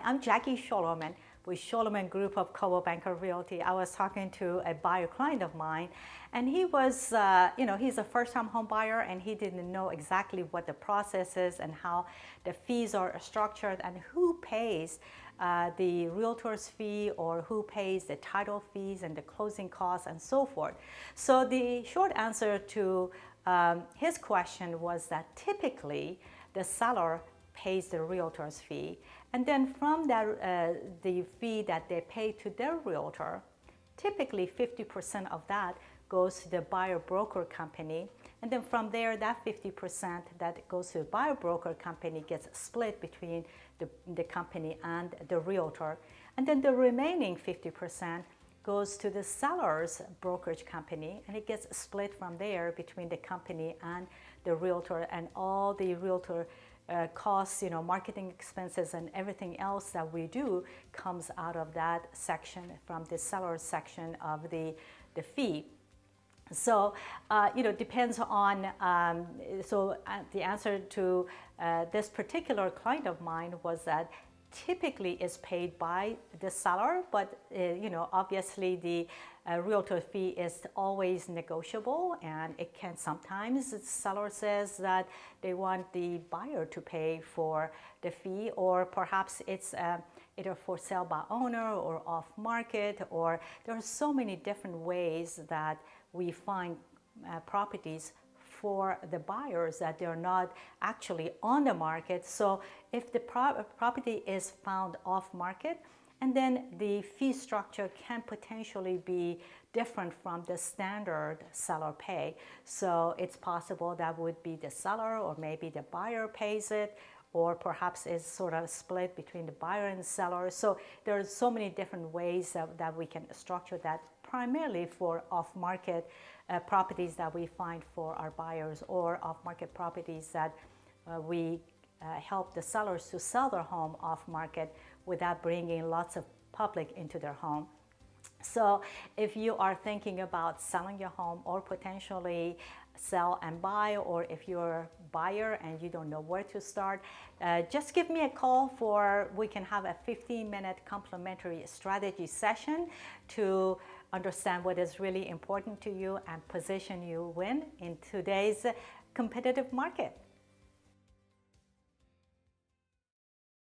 Hi, I'm Jackie Sholoman with Sholoman Group of Coldwell Banker Realty. I was talking to a buyer client of mine, and he was, he's a first-time home buyer, and he didn't know exactly what the process is and how the fees are structured and who pays the realtor's fee or who pays the title fees and the closing costs and so forth. So the short answer to his question was that typically the seller pays the realtor's fee, and then from that the fee that they pay to their realtor, typically 50% of that goes to the buyer broker company, and then from there that 50% that goes to the buyer broker company gets split between the company and the realtor, and then the remaining 50% goes to the seller's brokerage company, and it gets split from there between the company and the realtor, and all the realtor costs, marketing expenses and everything else that we do comes out of that section from the seller's section of the fee. So, depends on, the answer to this particular client of mine was that typically is paid by the seller, but obviously the realtor fee is always negotiable, and it can sometimes the seller says that they want the buyer to pay for the fee, or perhaps it's either for sale by owner or off market, or there are so many different ways that we find properties for the buyers that they're not actually on the market. So if the property is found off market, and then the fee structure can potentially be different from the standard seller pay. So it's possible that would be the seller, or maybe the buyer pays it, or perhaps it's sort of split between the buyer and the seller. So there are so many different ways that we can structure that, primarily for off-market properties that we find for our buyers, or off-market properties that we help the sellers to sell their home off-market without bringing lots of public into their home. So if you are thinking about selling your home, or potentially sell and buy, or if you're a buyer and you don't know where to start, just give me a call we can have a 15-minute complimentary strategy session to understand what is really important to you and position you win in today's competitive market.